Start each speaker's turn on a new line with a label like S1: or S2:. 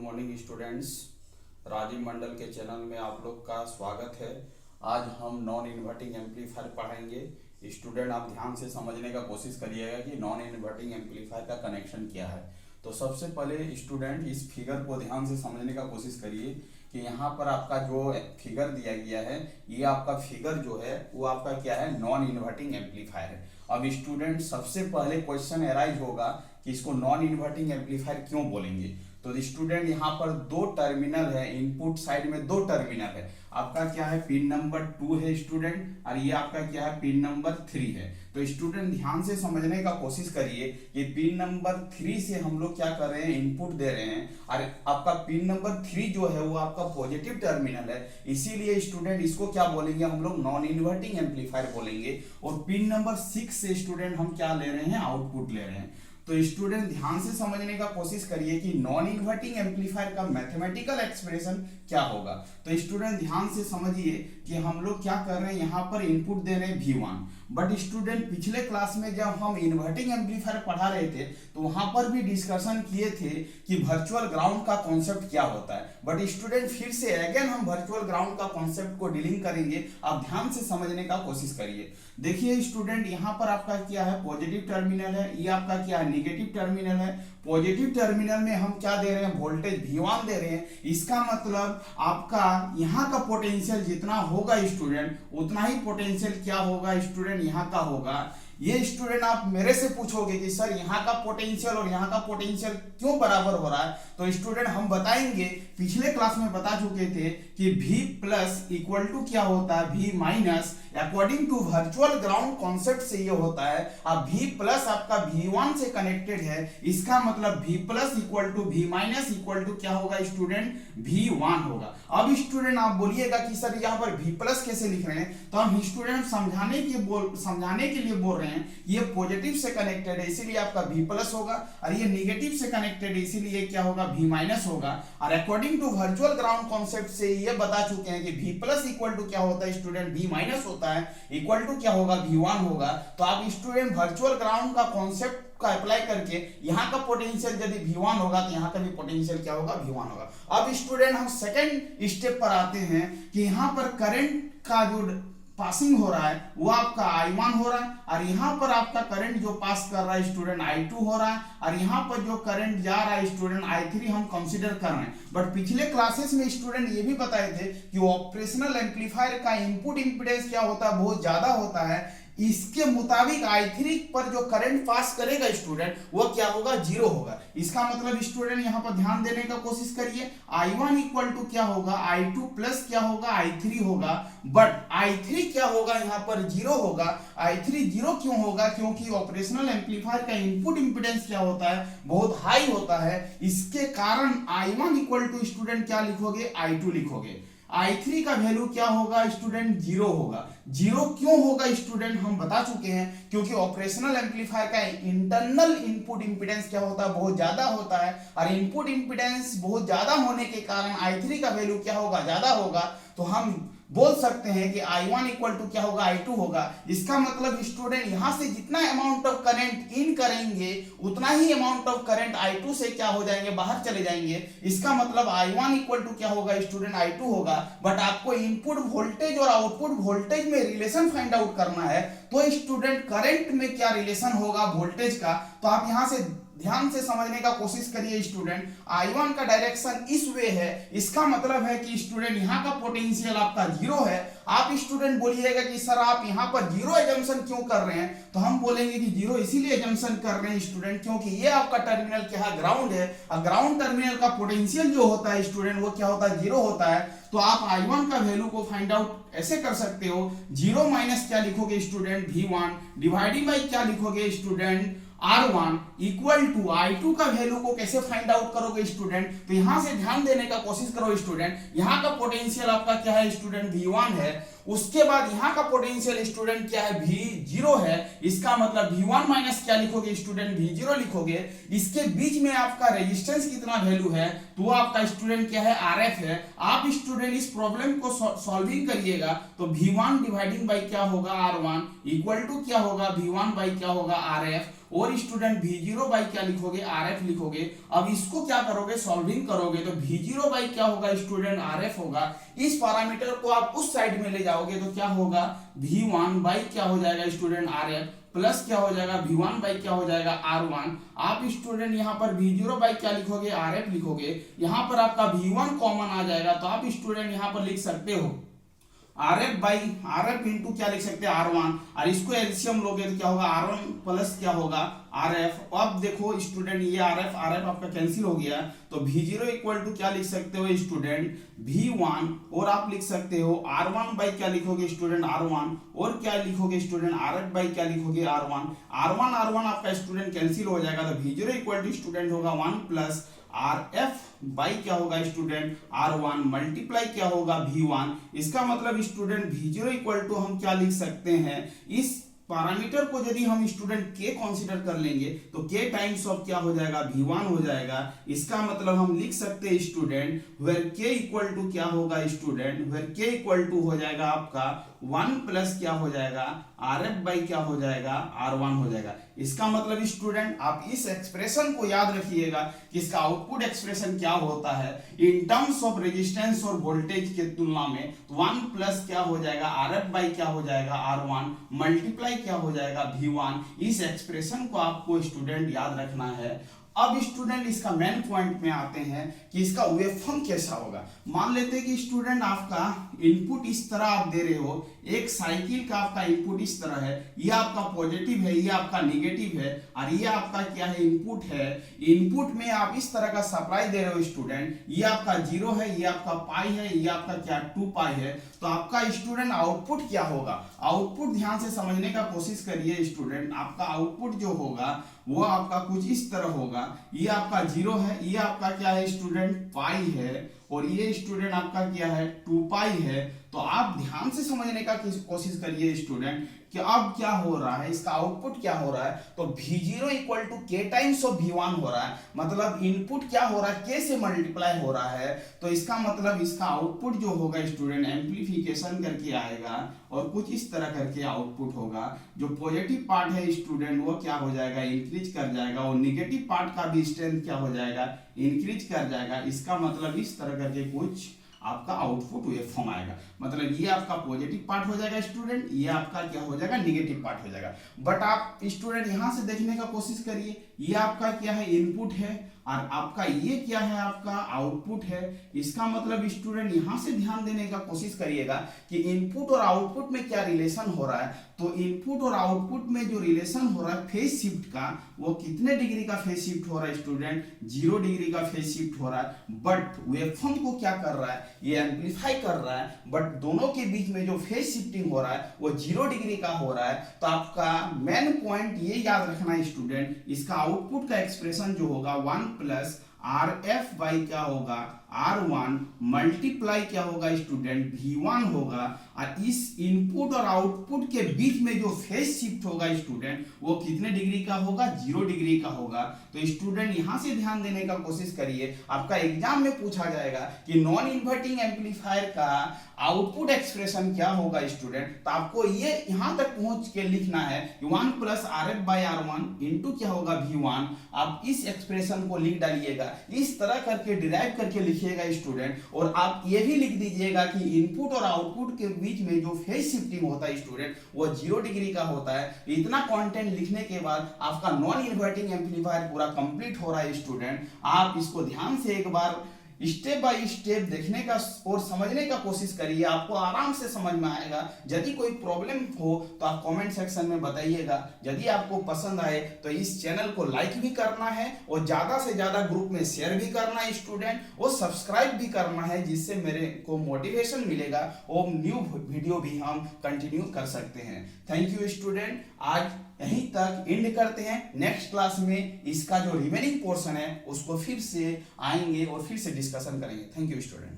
S1: Morning students. Rajiv मंडल के channel में आप लोग का स्वागत है। आज हम नॉन इन्वर्टिंग एम्पलीफायर पढ़ेंगे। स्टूडेंट आप ध्यान से समझने का कोशिश करिएगा कि नॉन इन्वर्टिंग एम्पलीफायर का कनेक्शन क्या है। तो सबसे पहले स्टूडेंट इस फिगर को ध्यान से समझने का कोशिश करिए कि यहाँ पर आपका जो फिगर दिया गया है, ये आपका फिगर जो है वो आपका क्या है, नॉन इन्वर्टिंग एम्पलीफायर है। अब स्टूडेंट सबसे पहले क्वेश्चन अराइज होगा कि इसको नॉन इन्वर्टिंग एम्पलीफायर क्यों बोलेंगे। तो स्टूडेंट यहाँ पर दो टर्मिनल है, इनपुट साइड में दो टर्मिनल है। आपका क्या है, पिन नंबर 2 है स्टूडेंट, और ये आपका क्या है, पिन नंबर 3 है। तो स्टूडेंट ध्यान से समझने का कोशिश करिए कि पिन नंबर 3 से हम लोग क्या कर रहे हैं, इनपुट दे रहे हैं, और आपका पिन नंबर 3 जो है वो आपका पॉजिटिव टर्मिनल है। इसीलिए स्टूडेंट इसको क्या बोलेंगे, हम लोग नॉन इन्वर्टिंग एम्पलीफायर बोलेंगे। और पिन नंबर 6 से स्टूडेंट हम क्या ले रहे हैं, आउटपुट ले रहे हैं। तो स्टूडेंट ध्यान से समझने का कोशिश करिए कि नॉन इन्वर्टिंग एम्पलीफायर का मैथमेटिकल एक्सप्रेशन क्या होगा। तो स्टूडेंट ध्यान से समझिए कि हम लोग क्या कर रहे हैं, यहाँ पर इनपुट दे रहे हैं V1। बट स्टूडेंट पिछले क्लास में जब हम इन्वर्टिंग एम्पलीफायर पढ़ा रहे थे तो वहां पर भी डिस्कशन किए थे कि वर्चुअल ग्राउंड का कॉन्सेप्ट क्या होता है। बट स्टूडेंट फिर से अगेन हम वर्चुअल ग्राउंड का कॉन्सेप्ट को डीलिंग करेंगे। आप ध्यान से समझने का कोशिश करिए। देखिए स्टूडेंट यहाँ पर आपका क्या है, पॉजिटिव टर्मिनल है, ये आपका क्या है, निगेटिव टर्मिनल है। पॉजिटिव टर्मिनल में हम क्या दे रहे हैं, वोल्टेज V1 दे रहे हैं। इसका मतलब आपका यहाँ का पोटेंशियल जितना होगा स्टूडेंट, उतना ही पोटेंशियल क्या होगा स्टूडेंट, यहाँ का होगा। ये स्टूडेंट आप मेरे से पूछोगे कि सर यहाँ का पोटेंशियल और यहाँ का पोटेंशियल क्यों बराबर हो रहा है। तो स्टूडेंट हम बताएंगे, पिछले क्लास में बता चुके थे कि V प्लस इक्वल टू क्या होता है, V minus. According to virtual ground concept से ये होता है। अब V प्लस आपका V1 से कनेक्टेड है, इसका मतलब V plus equal to V minus equal to क्या होगा स्टूडेंट, V1 होगा। अब स्टूडेंट आप बोलिएगा कि सर यहाँ पर V प्लस कैसे लिख रहे हैं। तो हम स्टूडेंट समझाने के लिए बोल रहे हैं, ये पॉजिटिव से कनेक्टेड है इसीलिए आपका V प्लस होगा, और ये निगेटिव से कनेक्टेड है इसीलिए क्या होगा, V माइनस होगा। और according to virtual ground concept से ये बता चुके हैं कि V प्लस इक्वल टू क्या होता है स्टूडेंट, V माइनस होता है, इक्वल टू क्या होगा, V1 होगा। तो आप स्टूडेंट वर्चुअल ग्राउंड का कॉन्सेप्ट का अप्लाई करके यहाँ का पोटेंशियल यदि V1 होगा तो यहाँ का भी पोटेंशियल क्या होगा, V1 होगा। अब स्टूडेंट हम सेकंड स्टेप पर आते हैं कि यहाँ पर करंट का जो पासिंग हो रहा है वो आपका I1 हो रहा है, और यहाँ पर आपका करंट जो पास कर रहा है स्टूडेंट I2 हो रहा है, और यहाँ पर जो करंट जा रहा है स्टूडेंट I3 हम कंसीडर कर रहे हैं। बट पिछले क्लासेस में स्टूडेंट ये भी बताए थे कि ऑपरेशनल एम्पलीफायर का इनपुट इंपीडेंस क्या होता है, बहुत ज्यादा होता है। इसके मुताबिक I3 पर जो करंट पास करेगा स्टूडेंट वो क्या होगा, 0 होगा। इसका मतलब स्टूडेंट यहाँ पर ध्यान देने का कोशिश करिए, I1 इक्वल टू क्या होगा, I2 प्लस क्या होगा, I3 होगा। बट I3 क्या होगा, यहाँ पर 0 होगा। I3 0 क्यों होगा, क्योंकि ऑपरेशनल एम्पलीफायर का इनपुट इंपीडेंस क्या होता है, बहुत हाई होता है। इसके कारण I1 इक्वल टू स्टूडेंट क्या लिखोगे, I2 लिखोगे। I3 का वैल्यू क्या होगा स्टूडेंट, 0 होगा। 0 क्यों होगा स्टूडेंट, हम बता चुके हैं, क्योंकि ऑपरेशनल एम्पलीफायर का इंटरनल इनपुट इंपीडेंस क्या होता है, बहुत ज्यादा होता है, और इनपुट इंपीडेंस बहुत ज्यादा होने के कारण I3 का वैल्यू क्या होगा, ज्यादा होगा। तो हम बोल सकते हैं कि I1 इक्वल टू क्या होगा, I2 होगा। इसका मतलब स्टूडेंट यहां से जितना अमाउंट ऑफ करंट इन करेंगे उतना ही अमाउंट ऑफ करंट I2 से क्या हो जाएंगे, बाहर चले जाएंगे। इसका मतलब I1 इक्वल टू क्या होगा स्टूडेंट, I2 होगा। बट आपको इनपुट वोल्टेज और आउटपुट वोल्टेज में रिलेशन फाइंड आउट करना है, तो स्टूडेंट करंट में क्या रिलेशन होगा, वोल्टेज का। तो आप यहां से ध्यान से समझने का कोशिश करिए स्टूडेंट, I1 का डायरेक्शन इस वे है। इसका मतलब है कि स्टूडेंट यहाँ का पोटेंशियल आपका 0 है। आप स्टूडेंट बोलिएगा कि सर आप यहाँ पर 0 एजम्पशन क्यों कर रहे हैं। तो हम बोलेंगे कि 0 इसीलिए एजम्पशन कर रहे हैं स्टूडेंट क्योंकि ये आपका टर्मिनल क्या है, ग्राउंड है, और ग्राउंड टर्मिनल का पोटेंशियल जो होता है स्टूडेंट वो क्या होता है, 0 होता है। तो आप I1 का वैल्यू को फाइंड आउट ऐसे कर सकते हो, 0 माइनस क्या लिखोगे स्टूडेंट, V1 डिवाइडिंग बाई क्या लिखोगे student, R1 equal to I2 का वैल्यू को कैसे फाइंड आउट करोगे स्टूडेंट। तो यहां से ध्यान देने का कोशिश करो स्टूडेंट, यहां का पोटेंशियल आपका क्या है स्टूडेंट, V1 है। उसके बाद यहाँ का पोटेंशियल स्टूडेंट क्या है, V0 है। इसका मतलब V1 माइनस क्या लिखोगे स्टूडेंट, V0 लिखोगे। इसके बीच में आपका रेजिस्टेंस कितना वैल्यू है, तो आपका स्टूडेंट क्या है, RF है। आप स्टूडेंट इस प्रॉब्लम को सॉल्विंग करिएगा तो V1 डिवाइडिंग बाई क्या होगा, R1 इक्वल टू क्या होगा, V1 बाई क्या होगा, RF। और स्टूडेंट V0 बाई क्या लिखोगे, RF लिखोगे। अब इसको क्या करोगे, सॉल्विंग करोगे तो V0 बाई क्या होगा स्टूडेंट, RF होगा। इस पैरामीटर को आप उस साइड में ले जाओगे तो क्या होगा, V1 बाई क्या हो जाएगा स्टूडेंट, RF प्लस क्या हो जाएगा, V1 बाई क्या हो जाएगा, R1। आप स्टूडेंट यहाँ पर V0 बाई क्या लिखोगे, RF लिखोगे। यहाँ पर आपका V1 कॉमन आ जाएगा तो आप स्टूडेंट यहाँ पर लिख सकते हो RF इंटू क्या लिख सकते हैं, R1। और इसको एलसीएम लोगे तो क्या होगा, R1 प्लस क्या होगा, RF। अब देखो स्टूडेंट ये RF आपका कैंसिल हो गया तो V0 इक्वल टू क्या लिख सकते हो स्टूडेंट, V1 और आप लिख सकते हो R1 बाई क्या लिखोगे स्टूडेंट, R1 और क्या लिखोगे स्टूडेंट, RF बाई क्या लिखोगे, R1 आपका स्टूडेंट कैंसिल हो जाएगा तो V0 इक्वल टू स्टूडेंट होगा 1 प्लस RF बाई क्या होगा स्टूडेंट, R1 मल्टीप्लाई क्या होगा V1। इसका मतलब स्टूडेंट V0 इक्वल टू हम क्या लिख सकते हैं, इस पैरामीटर को यदि हम स्टूडेंट के कंसीडर कर लेंगे तो के टाइम्स ऑफ क्या हो जाएगा, V1 हो जाएगा। इसका मतलब हम लिख सकते हैं स्टूडेंट वेयर के इक्वल टू क्या होगा स्टूडेंट, वेयर के इक्वल टू हो जाएगा आपका 1 प्लस क्या हो जाएगा, RF बाई क्या हो जाएगा, R1 हो जाएगा। इसका मतलब स्टूडेंट आप इस एक्सप्रेशन को याद रखिएगा कि इसका आउटपुट एक्सप्रेशन क्या होता है इन टर्म्स ऑफ रेजिस्टेंस और वोल्टेज के तुलना में। 1 प्लस क्या हो जाएगा, RF बाई क्या हो जाएगा, R1 मल्टीप्लाई क्या हो जाएगा, V1। इस एक्सप्रेशन को आपको स्टूडेंट याद रखना है। अब स्टूडेंट इसका मेन पॉइंट में आते हैं कि इसका वेवफॉर्म कैसा होगा। मान लेते हैं कि स्टूडेंट आपका इनपुट इस तरह आप दे रहे हो, एक साइकिल का आपका इनपुट इस तरह है, ये आपका पॉजिटिव है, ये आपका नेगेटिव है और ये आपका क्या है, इनपुट है। इनपुट में आप इस तरह का सप्लाई दे रहे हो स्टूडेंट, ये आपका 0 है, ये आपका पाई है, ये आपका क्या 2 पाई है। तो आपका स्टूडेंट आउटपुट क्या होगा, आउटपुट ध्यान से समझने का कोशिश करिए स्टूडेंट। आपका आउटपुट जो होगा वो आपका कुछ इस तरह होगा, ये आपका 0 है, ये आपका क्या है स्टूडेंट, पाई है और ये स्टूडेंट आपका क्या है, 2 पाई है। तो आप ध्यान से समझने का कोशिश करिए स्टूडेंट कि अब क्या हो रहा है, इसका आउटपुट क्या हो रहा है। तो V0 इक्वल टू के टाइम्स ऑफ V1 हो रहा है, मतलब इनपुट क्या हो रहा है, के से मल्टीप्लाई हो रहा है। तो इसका मतलब इसका आउटपुट जो होगा स्टूडेंट एम्प्लीफिकेशन करके आएगा और कुछ इस तरह करके आउटपुट होगा। जो पॉजिटिव पार्ट है स्टूडेंट वो क्या हो जाएगा, इंक्रीज कर जाएगा और निगेटिव पार्ट का भी स्ट्रेंथ क्या हो जाएगा, इंक्रीज कर जाएगा। इसका मतलब इस तरह करके कुछ आपका आउटपुट वेवफॉर्म आएगा। मतलब ये आपका पॉजिटिव पार्ट हो जाएगा स्टूडेंट, ये आपका क्या हो जाएगा, नेगेटिव पार्ट हो जाएगा। बट आप स्टूडेंट यहां से देखने का कोशिश करिए, ये आपका क्या है, इनपुट है और आपका ये क्या है, आपका आउटपुट है। इसका मतलब स्टूडेंट यहां से ध्यान देने का कोशिश करिएगा कि इनपुट और आउटपुट में क्या रिलेशन हो रहा है। तो इनपुट और आउटपुट में जो रिलेशन हो रहा है फेज शिफ्ट का, वो कितने डिग्री का फेज शिफ्ट हो रहा है स्टूडेंट, 0 डिग्री का फेज शिफ्ट हो रहा है। बट वेवफॉर्म को क्या कर रहा है, ये एम्पलीफाई कर रहा है, बट दोनों के बीच में जो फेज शिफ्टिंग हो रहा है वो 0 डिग्री का हो रहा है। तो आपका मेन पॉइंट ये याद रखना है स्टूडेंट, इसका आउटपुट का एक्सप्रेशन जो होगा 1 प्लस RF बाई क्या होगा, R1 मल्टीप्लाई क्या होगा स्टूडेंट, V1 होगा। और इस इनपुट और आउटपुट के बीच में जो फेज शिफ्ट होगा स्टूडेंट वो कितने डिग्री का होगा, 0 डिग्री का होगा। तो स्टूडेंट यहां से ध्यान देने का कोशिश करिए, आपका एग्जाम में पूछा जाएगा कि नॉन इन्वर्टिंग एम्पलीफायर का आउटपुट एक्सप्रेशन क्या होगा स्टूडेंट। तो आपको ये यहां तक पहुंच के लिखना है 1 plus RF by R1 into क्या होगा, V1। आप इस एक्सप्रेशन को लिख डालिएगा, इस तरह करके डिराइव करके लिखिएगा स्टूडेंट। और आप ये भी लिख दीजिएगा कि इनपुट और आउटपुट के बीच में जो फेज शिफ्टिंग होता है स्टूडेंट वो 0 डिग्री का होता है। इतना कंटेंट लिखने के बाद आपका नॉन इन्वर्टिंग एम्पलीफायर पूरा कंप्लीट हो रहा है स्टूडेंट। आप इसको ध्यान से एक बार स्टेप बाय स्टेप देखने का और समझने का कोशिश करिए, आपको आराम से समझ में आएगा। यदि कोई प्रॉब्लम हो तो आप कमेंट सेक्शन में बताइएगा। यदि आपको पसंद आए तो इस चैनल को लाइक भी करना है और ज्यादा से ज्यादा ग्रुप में शेयर भी करना है स्टूडेंट, और सब्सक्राइब भी करना है, जिससे मेरे को मोटिवेशन मिलेगा और न्यू वीडियो भी हम कंटिन्यू कर सकते हैं। थैंक यू स्टूडेंट, आज यहीं तक एंड करते हैं। नेक्स्ट क्लास में इसका जो रिमेनिंग पोर्शन है उसको फिर से आएंगे और फिर से डिस्कशन करेंगे। Thank you student.